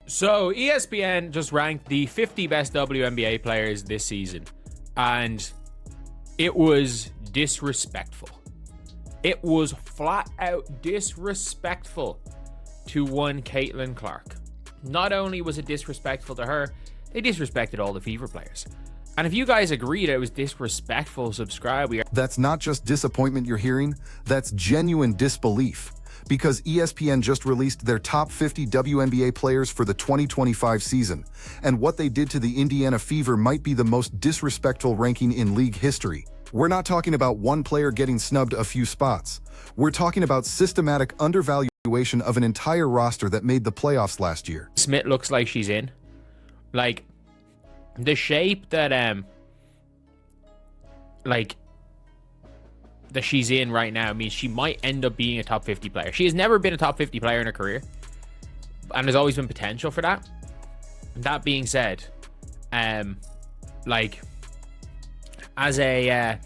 So ESPN just ranked the 50 best WNBA players this season, and it was disrespectful. It was flat out disrespectful to one Caitlin Clark. Not only was it disrespectful to her, they disrespected all the Fever players. And if you guys agree that it was disrespectful, subscribe. That's not just disappointment you're hearing, that's genuine disbelief. Because ESPN just released their top 50 WNBA players for the 2025 season, and what they did to the Indiana Fever might be the most disrespectful ranking in league history. We're not talking about one player getting snubbed a few spots. We're talking about systematic undervaluation of an entire roster that made the playoffs last year. Smith looks like she's in. Like, the shape that that she's in right now means she might end up being a top 50 player. She has never been a top 50 player in her career, and there's always been potential for that. That being said, like, as a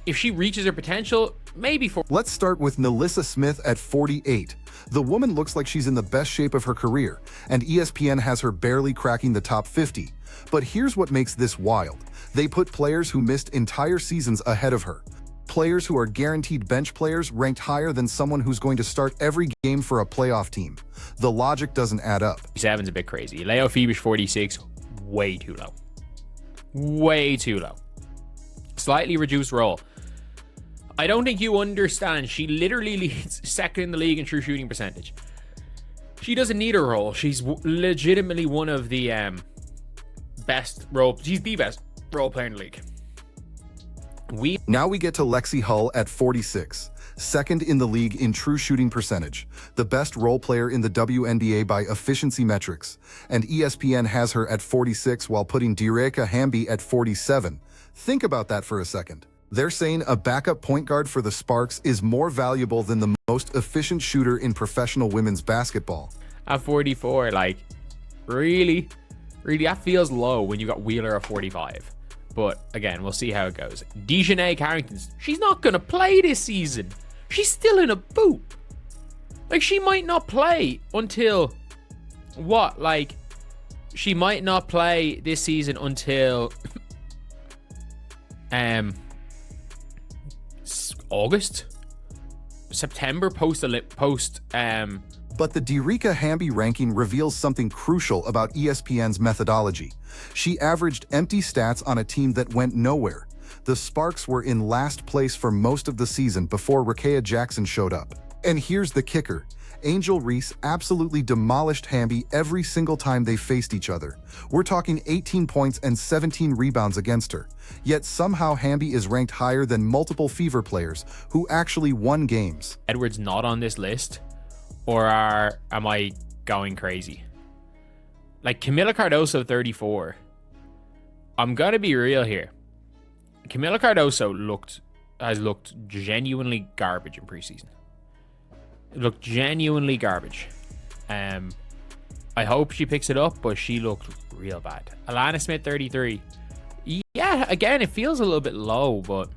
if she reaches her potential, maybe for... Let's start with Nalissa Smith at 48. The woman looks like she's in the best shape of her career, and ESPN has her barely cracking the top 50. But here's what makes this wild. They put players who missed entire seasons ahead of her. Players who are guaranteed bench players ranked higher than someone who's going to start every game for a playoff team. The logic doesn't add up. 7's a bit crazy. Leo Phoebish 46, way too low. Way too low. Slightly reduced role. I don't think you understand. She literally leads second in the league in true shooting percentage. She doesn't need a role. She's legitimately one of the best role. She's the best role player in the league. Now we get to Lexi Hull at 46, second in the league in true shooting percentage, the best role player in the WNBA by efficiency metrics, and ESPN has her at 46 while putting Dereka Hamby at 47. Think about that for a second. They're saying a backup point guard for the Sparks is more valuable than the most efficient shooter in professional women's basketball. At 44, like, really, that feels low when you got Wheeler at 45. But again, we'll see how it goes. Dejanay Carrington, she's not going to play this season. She's still in a boot. Like, she might not play until, what? Like, she might not play this season until August? September post. But the Dereka Hamby ranking reveals something crucial about ESPN's methodology. She averaged empty stats on a team that went nowhere. The Sparks were in last place for most of the season before Rickea Jackson showed up. And here's the kicker. Angel Reese absolutely demolished Hamby every single time they faced each other. We're talking 18 points and 17 rebounds against her. Yet somehow Hamby is ranked higher than multiple Fever players who actually won games. Edwards not on this list? Or am I going crazy? Like, Camila Cardoso 34. I'm gonna be real here. Camila Cardoso has looked genuinely garbage in preseason. It looked genuinely garbage. I hope she picks it up, but she looked real bad. Alana Smith 33. Yeah, again, it feels a little bit low, but...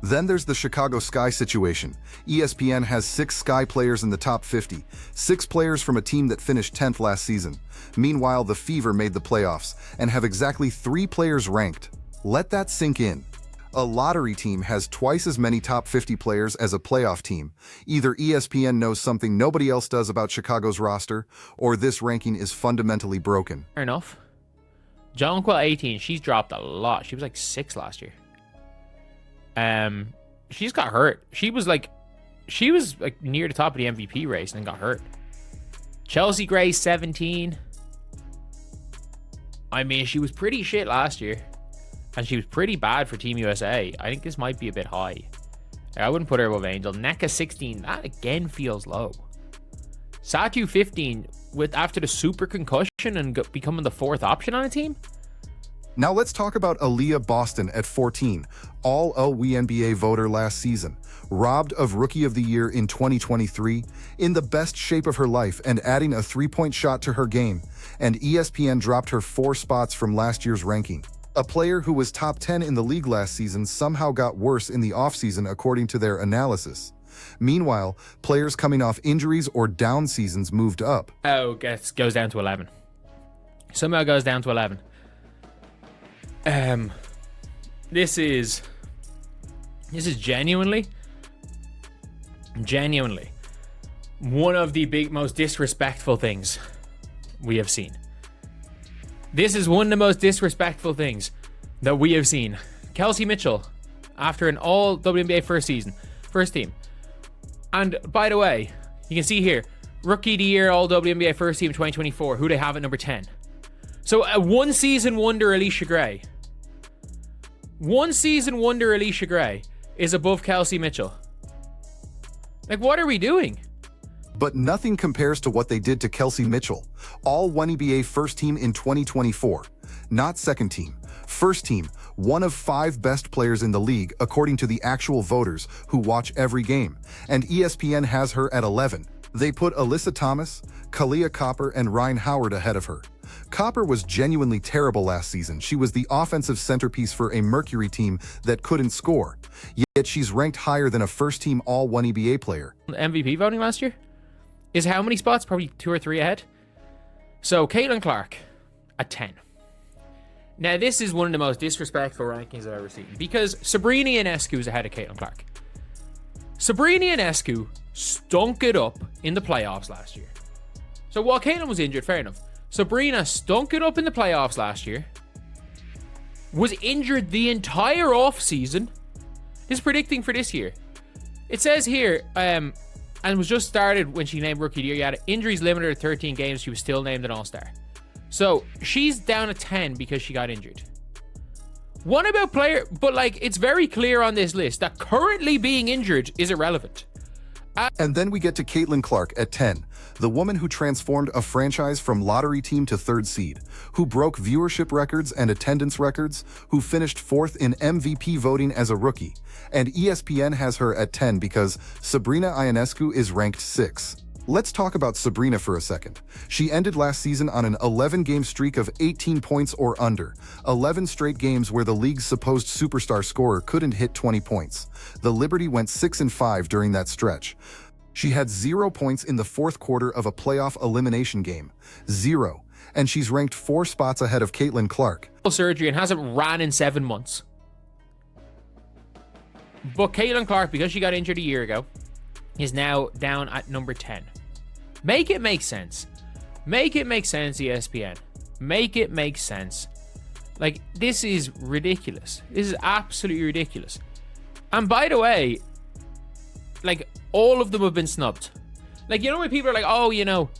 Then there's the Chicago Sky situation. ESPN has 6 Sky players in the top 50, 6 players from a team that finished 10th last season. Meanwhile, the Fever made the playoffs and have exactly 3 players ranked. Let that sink in. A lottery team has twice as many top 50 players as a playoff team. Either ESPN knows something nobody else does about Chicago's roster, or this ranking is fundamentally broken. Fair enough. Jonquil 18, she's dropped a lot. She was like 6 last year. She's got hurt. She was like near the top of the MVP race and then got hurt. Chelsea Gray 17. I mean, she was pretty shit last year, and she was pretty bad for Team USA. I think this might be a bit high. I wouldn't put her above Angel. NECA 16, that again feels low. Satu 15 after the super concussion and becoming the 4th option on a team. Now let's talk about Aaliyah Boston at 14, all WNBA voter last season, robbed of Rookie of the Year in 2023, in the best shape of her life and adding a 3-point shot to her game, and ESPN dropped her 4 spots from last year's ranking. A player who was top 10 in the league last season somehow got worse in the offseason according to their analysis. Meanwhile, players coming off injuries or down seasons moved up. Oh, goes down to 11. Somehow goes down to 11. This is genuinely one of the most disrespectful things we have seen. This is one of the most disrespectful things that we have seen. Kelsey Mitchell, after an all WNBA first team. And by the way, you can see here, Rookie of the Year, all WNBA first team 2024, who they have at number 10. So a one season wonder Alicia Gray is above Kelsey Mitchell. Like, what are we doing? But nothing compares to what they did to Kelsey Mitchell, all WNBA first team in 2024. Not second team, first team, one of 5 best players in the league according to the actual voters who watch every game. And ESPN has her at 11. They put Alyssa Thomas, Kalia Copper, and Ryan Howard ahead of her. Copper was genuinely terrible last season. She was the offensive centerpiece for a Mercury team that couldn't score. Yet she's ranked higher than a first-team all-WNBA player. MVP voting last year is how many spots? Probably 2 or 3 ahead. So Caitlin Clark at 10. Now this is one of the most disrespectful rankings I've ever seen, because Sabrina Ionescu is ahead of Caitlin Clark. Sabrina Ionescu stunk it up in the playoffs last year. So while Caitlin was injured, fair enough. Sabrina stunk it up in the playoffs last year. Was injured the entire offseason. Is predicting for this year. It says here, and was just started when she named Rookie of the Year. Yada. Injuries limited her to 13 games. She was still named an All-Star. So she's down at 10 because she got injured. What about player? But like, it's very clear on this list that currently being injured is irrelevant. And then we get to Caitlin Clark at 10, the woman who transformed a franchise from lottery team to 3rd seed, who broke viewership records and attendance records, who finished 4th in MVP voting as a rookie. And ESPN has her at 10 because Sabrina Ionescu is ranked 6. Let's talk about Sabrina for a second. She ended last season on an 11-game streak of 18 points or under, 11 straight games where the league's supposed superstar scorer couldn't hit 20 points. The Liberty went 6-5 during that stretch. She had 0 points in the 4th quarter of a playoff elimination game. 0. And she's ranked 4 spots ahead of Caitlin Clark. Surgery and hasn't ran in 7 months. But Caitlin Clark, because she got injured a year ago, is now down at number 10. Make it make sense. Make it make sense, ESPN. Make it make sense. Like, this is ridiculous. This is absolutely ridiculous. And by the way, like, all of them have been snubbed. Like, you know when people are like, oh, you know,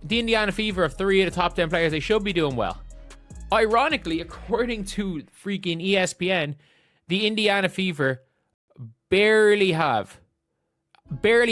the Indiana Fever have 3 of the top 10 players, they should be doing well. Ironically, according to freaking ESPN, the Indiana Fever barely have.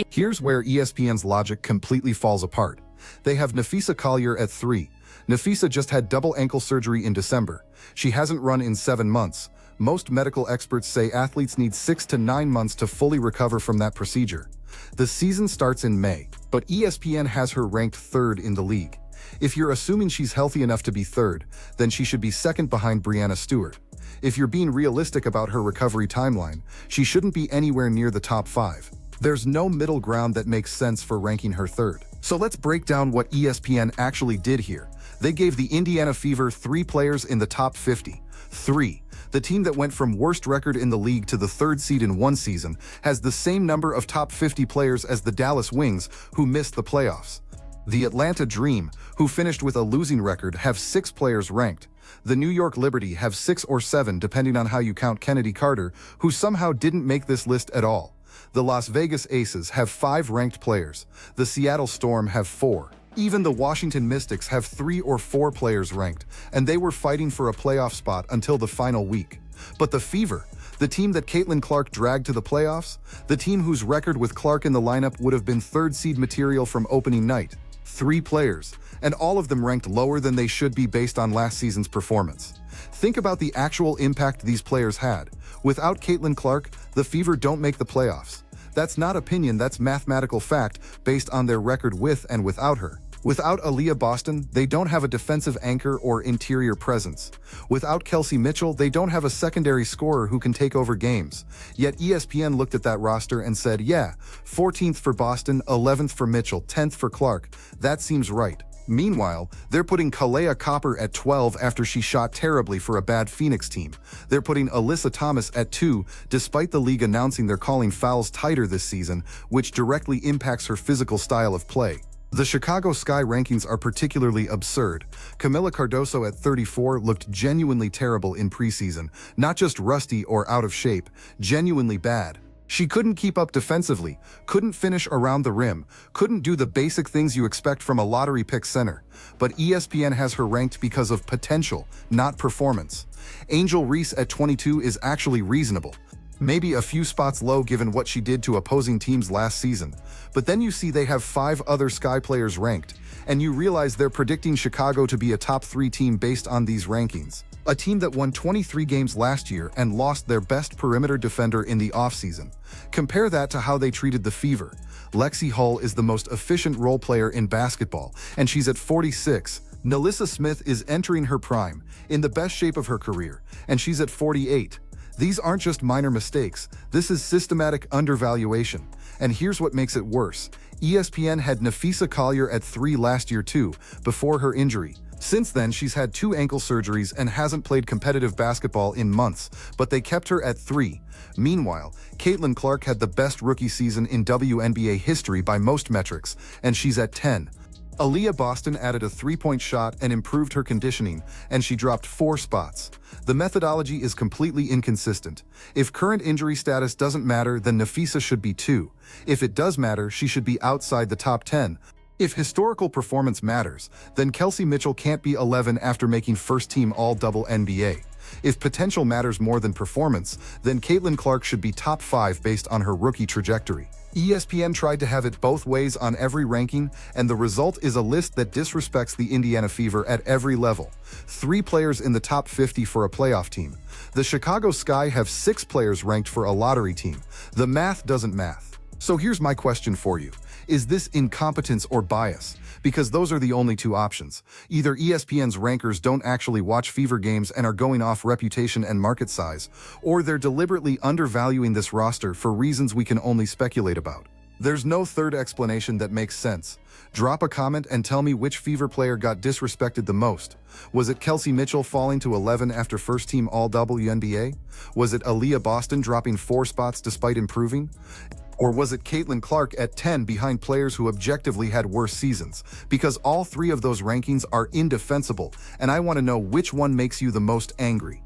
Here's where ESPN's logic completely falls apart. They have Napheesa Collier at 3. Napheesa just had double ankle surgery in December. She hasn't run in 7 months. Most medical experts say athletes need 6 to 9 months to fully recover from that procedure. The season starts in May, but ESPN has her ranked 3rd in the league. If you're assuming she's healthy enough to be 3rd, then she should be 2nd behind Breanna Stewart. If you're being realistic about her recovery timeline, she shouldn't be anywhere near the top 5. There's no middle ground that makes sense for ranking her 3rd. So let's break down what ESPN actually did here. They gave the Indiana Fever 3 players in the top 50. 3. The team that went from worst record in the league to the 3rd seed in one season has the same number of top 50 players as the Dallas Wings, who missed the playoffs. The Atlanta Dream, who finished with a losing record, have 6 players ranked. The New York Liberty have 6 or 7 depending on how you count Kennedy Carter, who somehow didn't make this list at all. The Las Vegas Aces have 5 ranked players. The Seattle Storm have 4. Even the Washington Mystics have 3 or 4 players ranked, and they were fighting for a playoff spot until the final week. But the Fever, the team that Caitlin Clark dragged to the playoffs, the team whose record with Clark in the lineup would have been 3rd seed material from opening night, 3 players, and all of them ranked lower than they should be based on last season's performance. Think about the actual impact these players had. Without Caitlin Clark, the Fever don't make the playoffs. That's not opinion, that's mathematical fact based on their record with and without her. Without Aaliyah Boston, they don't have a defensive anchor or interior presence. Without Kelsey Mitchell, they don't have a secondary scorer who can take over games. Yet ESPN looked at that roster and said, yeah, 14th for Boston, 11th for Mitchell, 10th for Clark. That seems right. Meanwhile, they're putting Kalea Copper at 12 after she shot terribly for a bad Phoenix team. They're putting Alyssa Thomas at 2, despite the league announcing they're calling fouls tighter this season, which directly impacts her physical style of play. The Chicago Sky rankings are particularly absurd. Camila Cardoso at 34 looked genuinely terrible in preseason, not just rusty or out of shape, genuinely bad. She couldn't keep up defensively, couldn't finish around the rim, couldn't do the basic things you expect from a lottery pick center. But ESPN has her ranked because of potential, not performance. Angel Reese at 22 is actually reasonable. Maybe a few spots low given what she did to opposing teams last season. But then you see they have 5 other Sky players ranked, and you realize they're predicting Chicago to be a top 3 team based on these rankings. A team that won 23 games last year and lost their best perimeter defender in the offseason. Compare that to how they treated the Fever. Lexi Hull is the most efficient role player in basketball, and she's at 46. Nalissa Smith is entering her prime, in the best shape of her career, and she's at 48. These aren't just minor mistakes, this is systematic undervaluation. And here's what makes it worse. ESPN had Nafisa Collier at 3 last year too, before her injury. Since then, she's had 2 ankle surgeries and hasn't played competitive basketball in months, but they kept her at 3. Meanwhile, Caitlin Clark had the best rookie season in WNBA history by most metrics, and she's at 10. Aaliyah Boston added a 3-point shot and improved her conditioning, and she dropped 4 spots. The methodology is completely inconsistent. If current injury status doesn't matter, then Nafisa should be 2. If it does matter, she should be outside the top 10. If historical performance matters, then Kelsey Mitchell can't be 11 after making first-team All-WNBA. If potential matters more than performance, then Caitlin Clark should be top 5 based on her rookie trajectory. ESPN tried to have it both ways on every ranking, and the result is a list that disrespects the Indiana Fever at every level. 3 players in the top 50 for a playoff team. The Chicago Sky have 6 players ranked for a lottery team. The math doesn't math. So here's my question for you. Is this incompetence or bias? Because those are the only 2 options. Either ESPN's rankers don't actually watch Fever games and are going off reputation and market size, or they're deliberately undervaluing this roster for reasons we can only speculate about. There's no third explanation that makes sense. Drop a comment and tell me which Fever player got disrespected the most. Was it Kelsey Mitchell falling to 11 after first-team All-WNBA? Was it Aaliyah Boston dropping 4 spots despite improving? Or was it Caitlin Clark at 10 behind players who objectively had worse seasons? Because all 3 of those rankings are indefensible, and I want to know which one makes you the most angry.